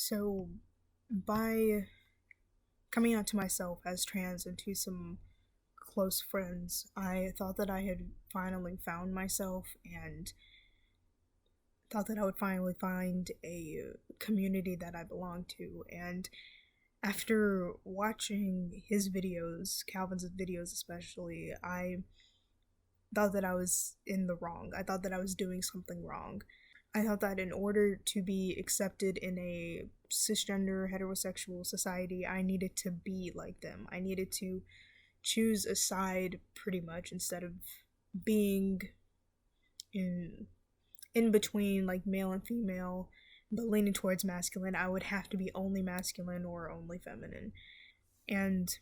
So, by coming out to myself as trans and to some close friends, I thought that I had finally found myself and thought that I would finally find a community that I belong to. And after watching his videos, Kalvin's videos especially, I thought that I was in the wrong. I thought that I was doing something wrong. I thought that in order to be accepted in a cisgender heterosexual society, I needed to be like them. I needed to choose a side pretty much instead of being in between like male and female, but leaning towards masculine. I would have to be only masculine or only feminine. And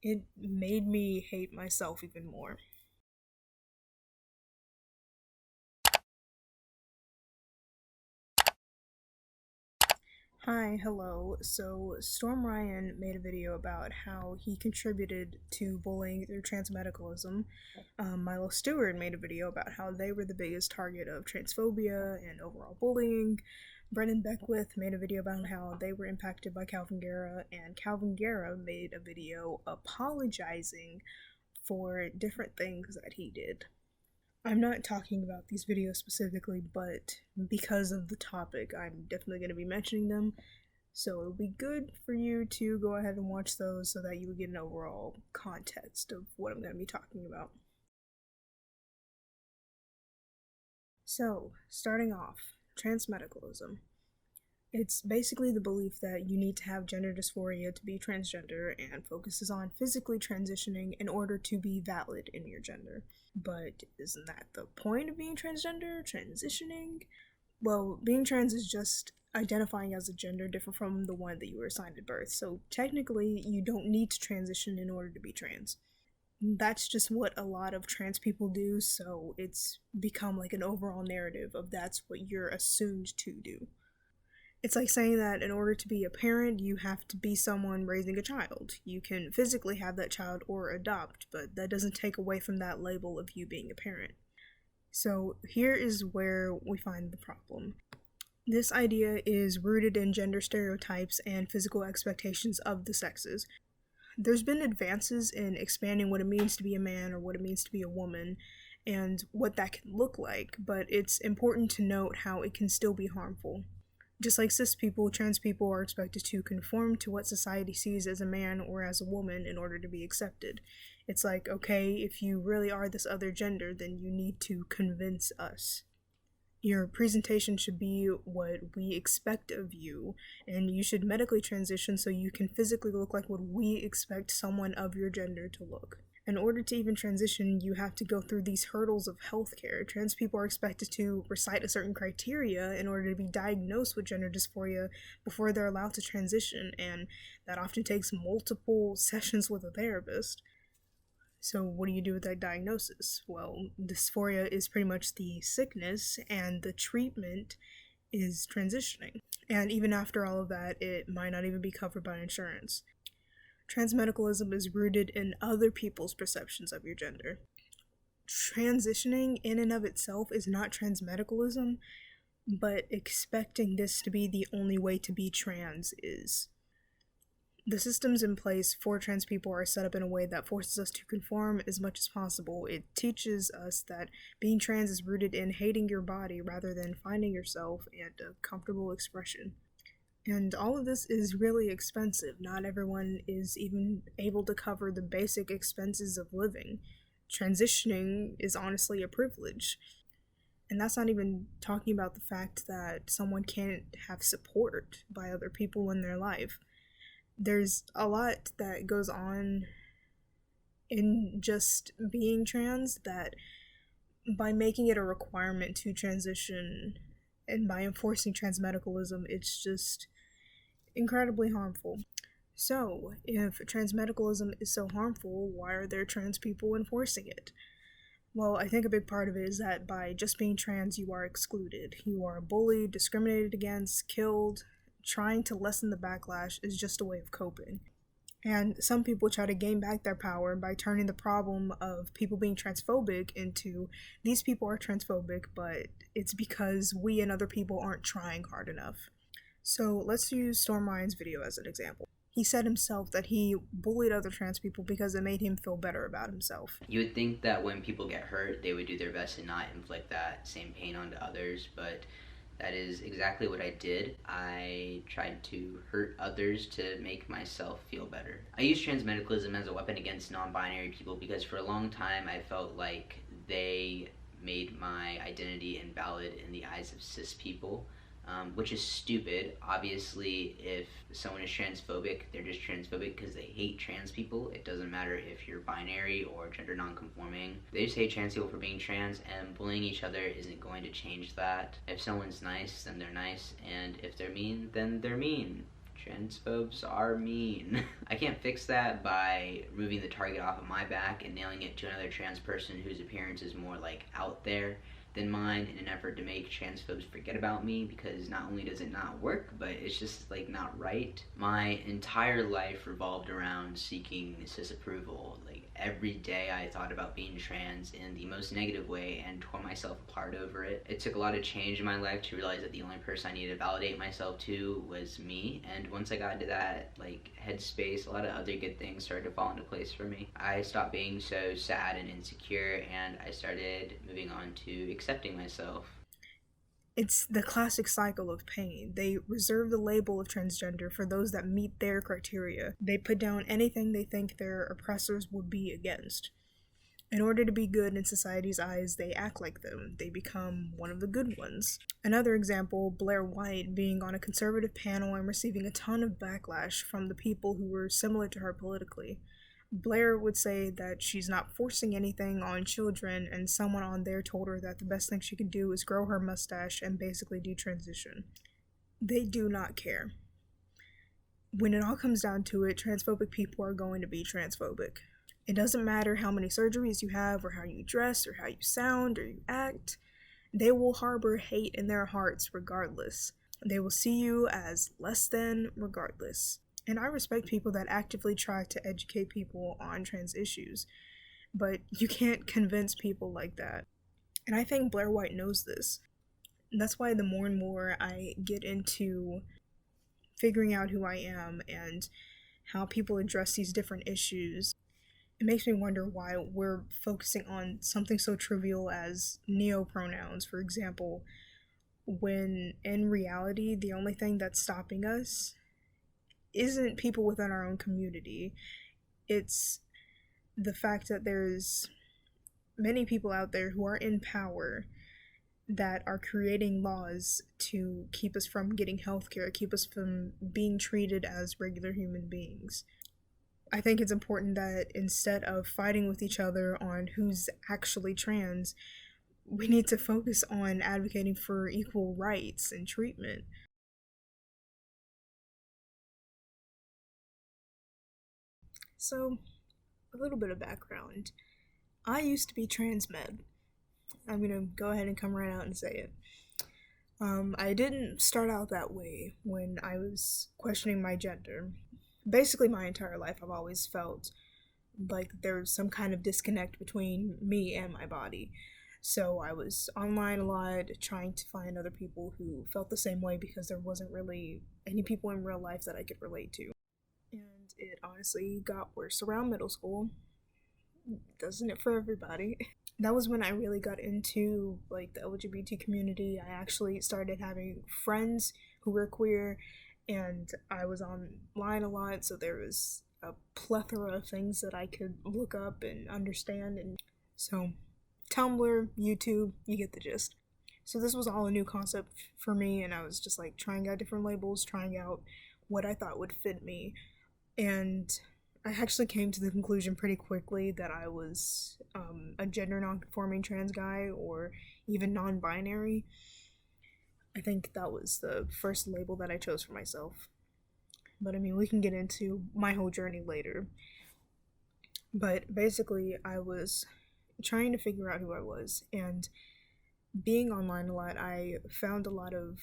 it made me hate myself even more. Hi, hello. So, Storm Ryan made a video about how he contributed to bullying through transmedicalism. Milo Stewart made a video about how they were the biggest target of transphobia and overall bullying. Brennan Beckwith made a video about how they were impacted by Kalvin Garrah, and Kalvin Garrah made a video apologizing for different things that he did. I'm not talking about these videos specifically, but because of the topic, I'm definitely going to be mentioning them. So it'll be good for you to go ahead and watch those so that you would get an overall context of what I'm going to be talking about. So, starting off, transmedicalism. It's basically the belief that you need to have gender dysphoria to be transgender and focuses on physically transitioning in order to be valid in your gender. But isn't that the point of being transgender? Transitioning? Well, being trans is just identifying as a gender different from the one that you were assigned at birth. So technically, you don't need to transition in order to be trans. That's just what a lot of trans people do, so it's become like an overall narrative of that's what you're assumed to do. It's like saying that in order to be a parent, you have to be someone raising a child. You can physically have that child or adopt, but that doesn't take away from that label of you being a parent. So here is where we find the problem. This idea is rooted in gender stereotypes and physical expectations of the sexes. There's been advances in expanding what it means to be a man or what it means to be a woman and what that can look like, but it's important to note how it can still be harmful. Just like cis people, trans people are expected to conform to what society sees as a man or as a woman in order to be accepted. It's like, okay, if you really are this other gender, then you need to convince us. Your presentation should be what we expect of you, and you should medically transition so you can physically look like what we expect someone of your gender to look. In order to even transition, you have to go through these hurdles of healthcare. Trans people are expected to recite a certain criteria in order to be diagnosed with gender dysphoria before they're allowed to transition, and that often takes multiple sessions with a therapist. So what do you do with that diagnosis? Well, dysphoria is pretty much the sickness, and the treatment is transitioning. And even after all of that, it might not even be covered by insurance. Transmedicalism is rooted in other people's perceptions of your gender. Transitioning in and of itself is not transmedicalism, but expecting this to be the only way to be trans is. The systems in place for trans people are set up in a way that forces us to conform as much as possible. It teaches us that being trans is rooted in hating your body rather than finding yourself and a comfortable expression. And all of this is really expensive. Not everyone is even able to cover the basic expenses of living. Transitioning is honestly a privilege. And that's not even talking about the fact that someone can't have support by other people in their life. There's a lot that goes on in just being trans that by making it a requirement to transition and by enforcing transmedicalism, it's just incredibly harmful. So, if transmedicalism is so harmful, why are there trans people enforcing it? Well, I think a big part of it is that by just being trans, you are excluded. You are bullied, discriminated against, killed. Trying to lessen the backlash is just a way of coping. And some people try to gain back their power by turning the problem of people being transphobic into these people are transphobic, but it's because we and other people aren't trying hard enough. So let's use Storm Ryan's video as an example. He said himself that he bullied other trans people because it made him feel better about himself. You would think that when people get hurt, they would do their best to not inflict that same pain onto others, but that is exactly what I did. I tried to hurt others to make myself feel better. I use transmedicalism as a weapon against non-binary people because for a long time I felt like they made my identity invalid in the eyes of cis people. Which is stupid. Obviously, if someone is transphobic, they're just transphobic because they hate trans people. It doesn't matter if you're binary or gender non-conforming. They just hate trans people for being trans, and bullying each other isn't going to change that. If someone's nice, then they're nice, and if they're mean, then they're mean. Transphobes are mean. I can't fix that by removing the target off of my back and nailing it to another trans person whose appearance is more like out there than mine in an effort to make transphobes forget about me, because not only does it not work, but it's just like not right. My entire life revolved around seeking cis approval. Like every day I thought about being trans in the most negative way and tore myself apart over it. It took a lot of change in my life to realize that the only person I needed to validate myself to was me, and once I got into that like headspace, a lot of other good things started to fall into place for me. I stopped being so sad and insecure, and I started moving on to accepting myself. It's the classic cycle of pain. They reserve the label of transgender for those that meet their criteria. They put down anything they think their oppressors would be against. In order to be good in society's eyes, they act like them. They become one of the good ones. Another example, Blair White being on a conservative panel and receiving a ton of backlash from the people who were similar to her politically. Blair would say that she's not forcing anything on children, and someone on there told her that the best thing she could do is grow her mustache and basically detransition. They do not care. When it all comes down to it, transphobic people are going to be transphobic. It doesn't matter how many surgeries you have, or how you dress, or how you sound, or you act. They will harbor hate in their hearts regardless. They will see you as less than regardless. And I respect people that actively try to educate people on trans issues, but you can't convince people like that. And I think Blair White knows this. And that's why the more and more I get into figuring out who I am and how people address these different issues, it makes me wonder why we're focusing on something so trivial as neo-pronouns, for example, when in reality the only thing that's stopping us isn't people within our own community. It's the fact that there's many people out there who are in power that are creating laws to keep us from getting healthcare, keep us from being treated as regular human beings. I think it's important that instead of fighting with each other on who's actually trans, we need to focus on advocating for equal rights and treatment. So, a little bit of background. I used to be transmed. I'm gonna go ahead and come right out and say it. I didn't start out that way when I was questioning my gender. Basically, my entire life, I've always felt like there was some kind of disconnect between me and my body. So I was online a lot, trying to find other people who felt the same way because there wasn't really any people in real life that I could relate to. And it honestly got worse around middle school. Doesn't it for everybody? That was when I really got into like the LGBT community. I actually started having friends who were queer, and I was online a lot, so there was a plethora of things that I could look up and understand. And so Tumblr, YouTube, you get the gist. So this was all a new concept for me, and I was just like trying out different labels, trying out what I thought would fit me. And I actually came to the conclusion pretty quickly that I was a gender non-conforming trans guy, or even non-binary. I think that was the first label that I chose for myself. But I mean, we can get into my whole journey later. But basically, I was trying to figure out who I was, and being online a lot, I found a lot of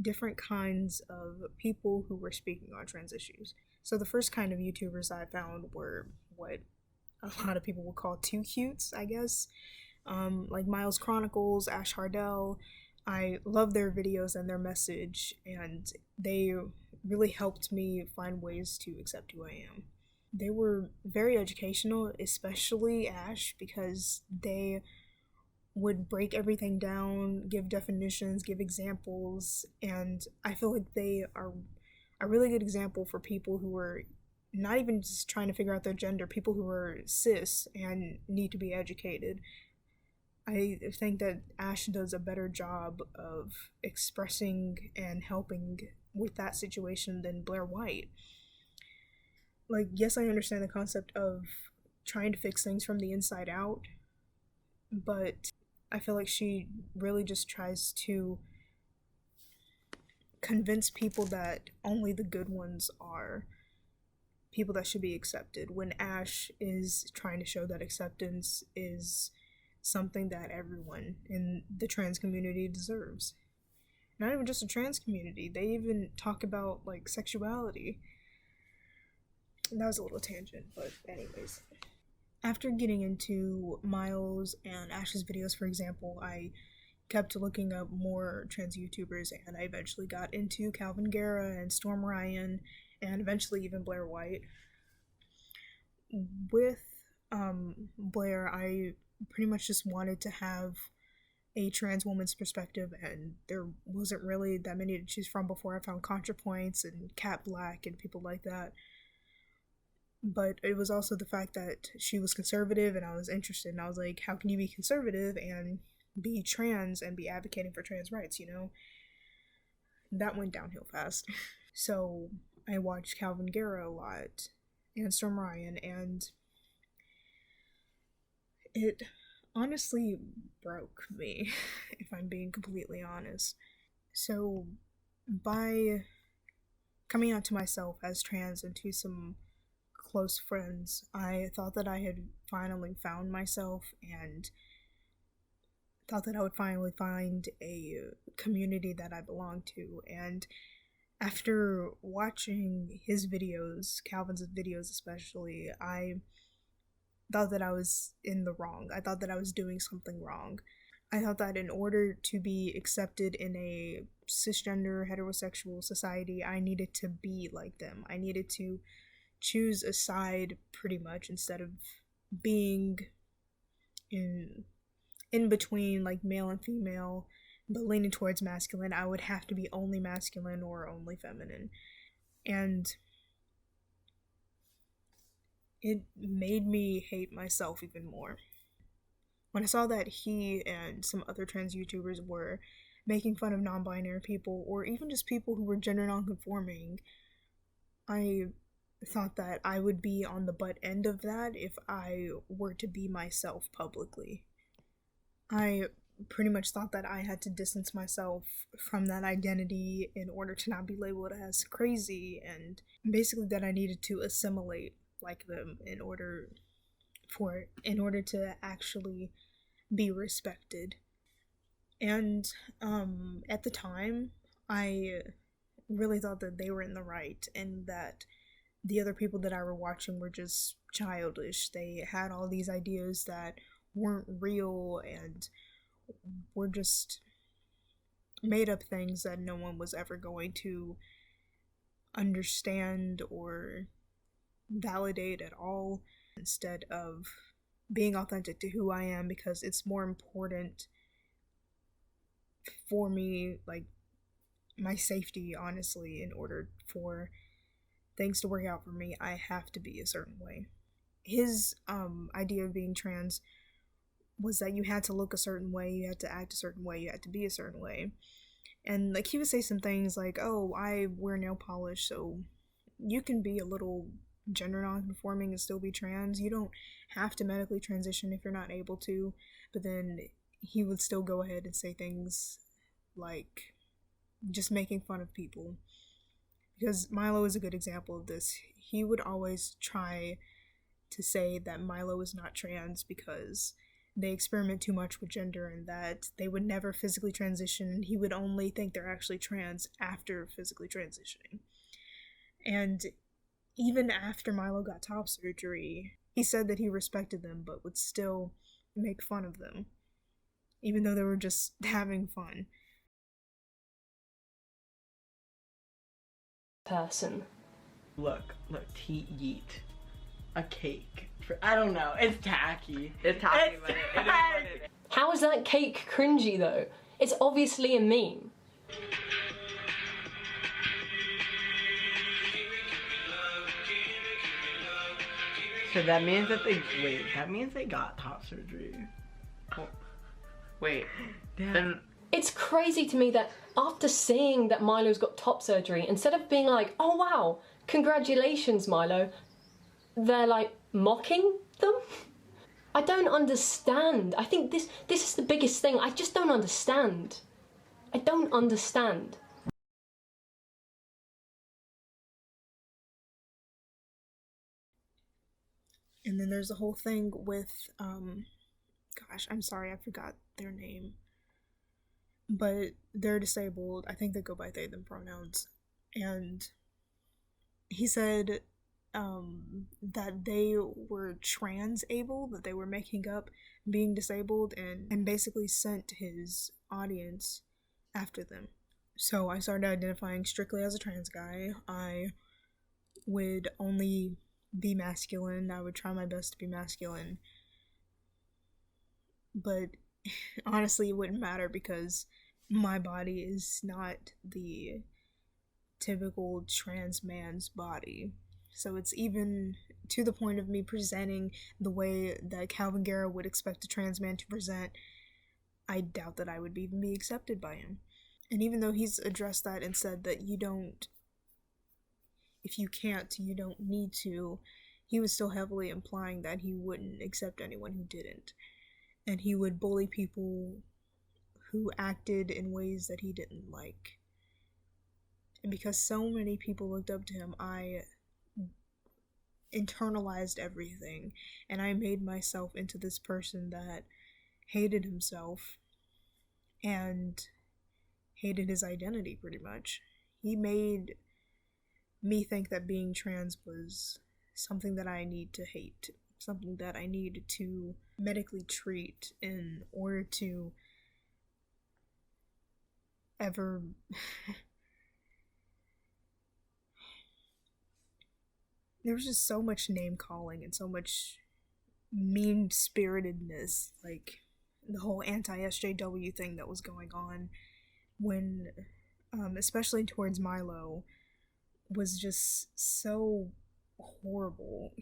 different kinds of people who were speaking on trans issues. So the first kind of YouTubers I found were what a lot of people would call too cutes, I guess. Like Miles Chronicles, Ash Hardell. I love their videos and their message, and they really helped me find ways to accept who I am. They were very educational, especially Ash, because they would break everything down, give definitions, give examples, and I feel like they are a really good example for people who are not even just trying to figure out their gender, people who are cis and need to be educated. I think that Ash does a better job of expressing and helping with that situation than Blair White. Like, yes, I understand the concept of trying to fix things from the inside out, but I feel like she really just tries to convince people that only the good ones are people that should be accepted, when Ash is trying to show that acceptance is something that everyone in the trans community deserves. Not even just the trans community, they even talk about like sexuality. And that was a little tangent, but anyways. After getting into Miles and Ash's videos, for example, I kept looking up more trans YouTubers, and I eventually got into Kalvin Garrah and Storm Ryan, and eventually even Blair White. With Blair, I pretty much just wanted to have a trans woman's perspective, and there wasn't really that many to choose from before I found ContraPoints and Cat Black and people like that. But it was also the fact that she was conservative and I was interested, and I was like, how can you be conservative and be trans and be advocating for trans rights, you know? That went downhill fast. So I watched Kalvin Garrah a lot and Storm Ryan, and it honestly broke me, if I'm being completely honest. So by coming out to myself as trans and to some close friends, I thought that I had finally found myself and thought that I would finally find a community that I belong to. And after watching his videos, Kalvin's videos especially, I thought that I was in the wrong. I thought that I was doing something wrong. I thought that in order to be accepted in a cisgender heterosexual society, I needed to be like them. I needed to choose a side pretty much instead of being in between like male and female, but leaning towards masculine. I would have to be only masculine or only feminine. And it made me hate myself even more. When I saw that he and some other trans YouTubers were making fun of non-binary people, or even just people who were gender non-conforming, I thought that I would be on the butt end of that if I were to be myself publicly. I pretty much thought that I had to distance myself from that identity in order to not be labeled as crazy, and basically that I needed to assimilate like them in order to actually be respected. And at the time, I really thought that they were in the right and that the other people that I were watching were just childish. They had all these ideas that weren't real and were just made up things that no one was ever going to understand or validate at all, instead of being authentic to who I am, because it's more important for me, like my safety, honestly. In order for things to work out for me, I have to be a certain way. His idea of being trans was that you had to look a certain way, you had to act a certain way, you had to be a certain way. And like he would say some things like, oh, I wear nail polish, so you can be a little gender non-conforming and still be trans. You don't have to medically transition if you're not able to. But then he would still go ahead and say things like just making fun of people. Because Milo is a good example of this. He would always try to say that Milo is not trans because they experiment too much with gender and that they would never physically transition. He would only think they're actually trans after physically transitioning. And even after Milo got top surgery, he said that he respected them but would still make fun of them, even though they were just having fun. Person. Look, he yeet a cake. I don't know, it's tacky. It's tacky, but it is what it is. How is that cake cringy though? It's obviously a meme. So that means that that means they got top surgery. Oh. Wait, Damn. then It's crazy to me that after seeing that Milo's got top surgery, instead of being like, oh wow, congratulations Milo, they're like mocking them? I don't understand. I think this is the biggest thing. I just don't understand. I don't understand. And then there's the whole thing with, gosh, I'm sorry, I forgot their name. But they're disabled. I think they go by they, them pronouns. And he said that they were trans-able, that they were making up being disabled, and basically sent his audience after them. So I started identifying strictly as a trans guy. I would only be masculine. I would try my best to be masculine. But honestly, it wouldn't matter because my body is not the typical trans man's body. So it's even to the point of me presenting the way that Kalvin Garrah would expect a trans man to present. I doubt that I would even be accepted by him. And even though he's addressed that and said that you don't, if you can't, you don't need to, he was still heavily implying that he wouldn't accept anyone who didn't. And he would bully people who acted in ways that he didn't like. And because so many people looked up to him, I internalized everything, and I made myself into this person that hated himself and hated his identity, pretty much. He made me think that being trans was something that I need to hate, something that I need to medically treat in order to ever there was just so much name calling and so much mean spiritedness, like the whole anti-SJW thing that was going on when especially towards Milo was just so horrible.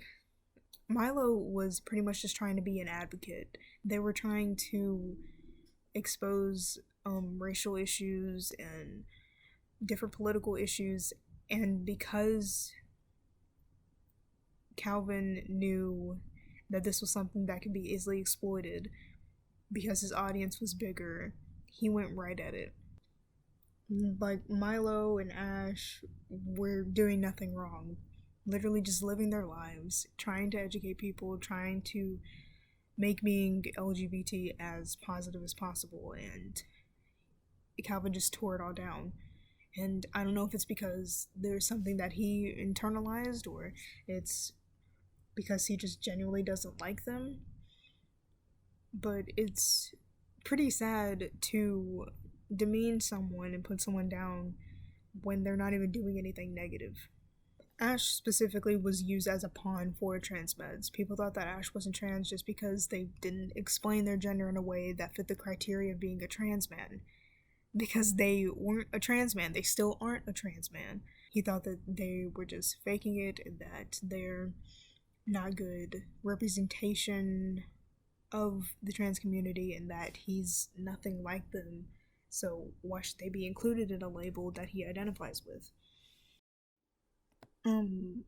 Milo was pretty much just trying to be an advocate. They were trying to expose racial issues and different political issues, and because Kalvin knew that this was something that could be easily exploited because his audience was bigger, he went right at it. Like, Milo and Ash were doing nothing wrong, literally just living their lives, trying to educate people, trying to make being LGBT as positive as possible, and Kalvin just tore it all down. And I don't know if it's because there's something that he internalized or it's because he just genuinely doesn't like them, but it's pretty sad to demean someone and put someone down when they're not even doing anything negative. Ash specifically was used as a pawn for trans meds. People thought that Ash wasn't trans just because they didn't explain their gender in a way that fit the criteria of being a trans man. Because they weren't a trans man, they still aren't a trans man. He thought that they were just faking it, that they're not good representation of the trans community, and that he's nothing like them, so why should they be included in a label that he identifies with?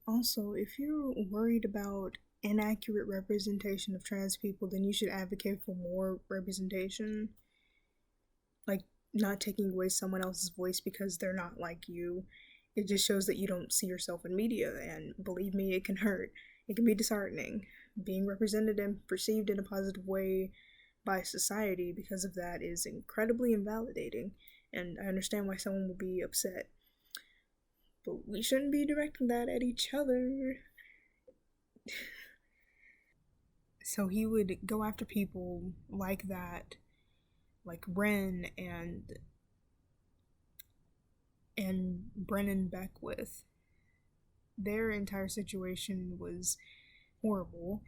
Also, if you're worried about inaccurate representation of trans people, then you should advocate for more representation. Like, not taking away someone else's voice because they're not like you. It just shows that you don't see yourself in media, and believe me, it can hurt. It can be disheartening. Being represented and perceived in a positive way by society because of that is incredibly invalidating, and I understand why someone would be upset. But we shouldn't be directing that at each other. So he would go after people like that, like Ren and Brennan Beckwith. Their entire situation was horrible.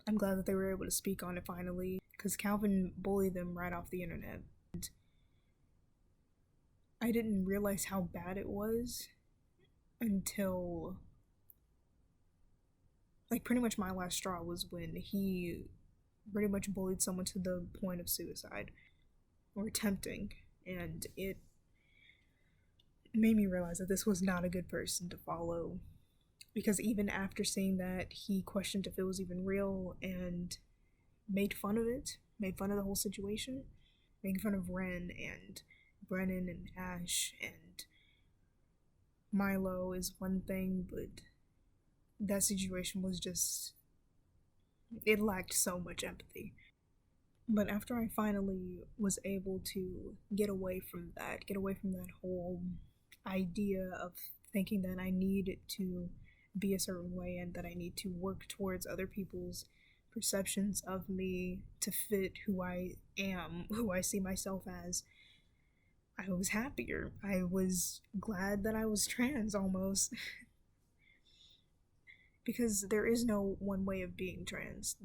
I'm glad that they were able to speak on it finally, because Kalvin bullied them right off the internet. And I didn't realize how bad it was until, like, pretty much my last straw was when he pretty much bullied someone to the point of suicide, or attempting, and it made me realize that this was not a good person to follow, because even after seeing that, he questioned if it was even real and made fun of it, made fun of the whole situation, making fun of Ren and Brennan and Ash and Milo is one thing, but that situation was just, it lacked so much empathy. But after I finally was able to get away from that whole idea of thinking that I need to be a certain way and that I need to work towards other people's perceptions of me to fit who I am, who I see myself as, I was happier. I was glad that I was trans almost. Because there is no one way of being trans.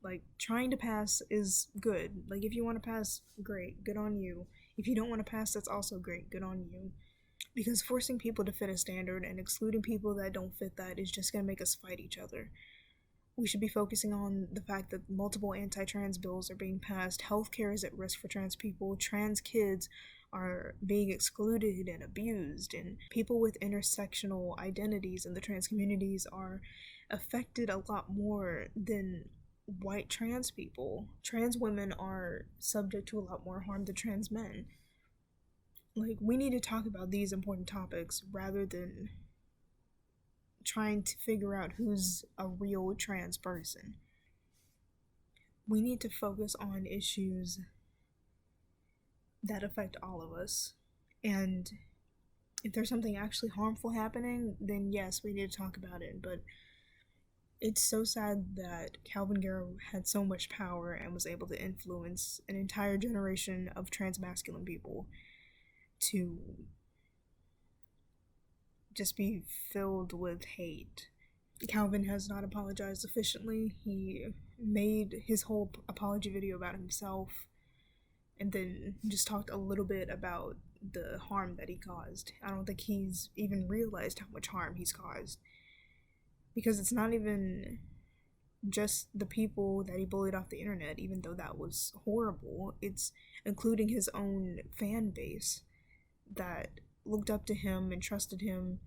Like, trying to pass is good. Like, if you want to pass, great, good on you. If you don't want to pass, that's also great, good on you. Because forcing people to fit a standard and excluding people that don't fit that is just going to make us fight each other. We should be focusing on the fact that multiple anti-trans bills are being passed, healthcare is at risk for trans people, trans kids are being excluded and abused, and people with intersectional identities in the trans communities are affected a lot more than white trans people. Trans women are subject to a lot more harm than trans men. Like, we need to talk about these important topics rather than trying to figure out who's a real trans person. We need to focus on issues that affect all of us. And if there's something actually harmful happening, then yes, we need to talk about it. But it's so sad that Kalvin Garrah had so much power and was able to influence an entire generation of transmasculine people to just be filled with hate. Kalvin has not apologized sufficiently. He made his whole apology video about himself and then just talked a little bit about the harm that he caused. I don't think he's even realized how much harm he's caused. Because it's not even just the people that he bullied off the internet, even though that was horrible. It's including his own fan base that looked up to him and trusted him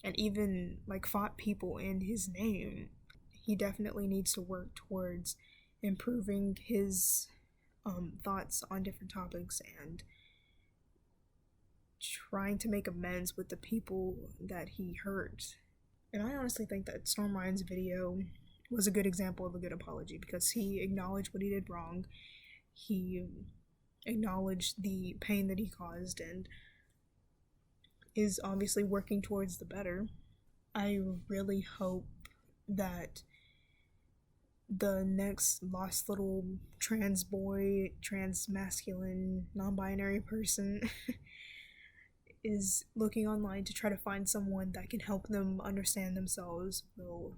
and even like fought people in his name. He definitely needs to work towards improving his thoughts on different topics and trying to make amends with the people that he hurt. And I honestly think that Storm Ryan's video was a good example of a good apology, because he acknowledged what he did wrong, he acknowledged the pain that he caused, and is obviously working towards the better. I really hope that the next lost little trans boy, trans masculine, non-binary person is looking online to try to find someone that can help them understand themselves, will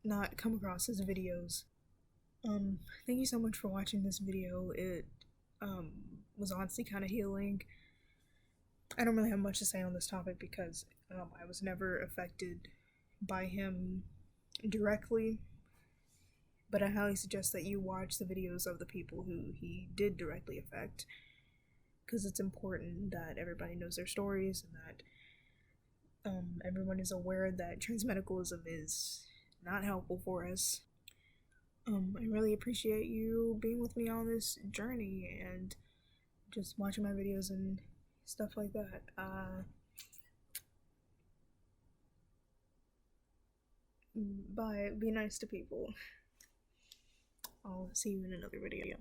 not come across his videos. Thank you so much for watching this video. It was honestly kind of healing. I don't really have much to say on this topic because I was never affected by him directly, but I highly suggest that you watch the videos of the people who he did directly affect, because it's important that everybody knows their stories and that everyone is aware that transmedicalism is not helpful for us. I really appreciate you being with me on this journey and just watching my videos and stuff like that. Bye. Be nice to people. I'll see you in another video.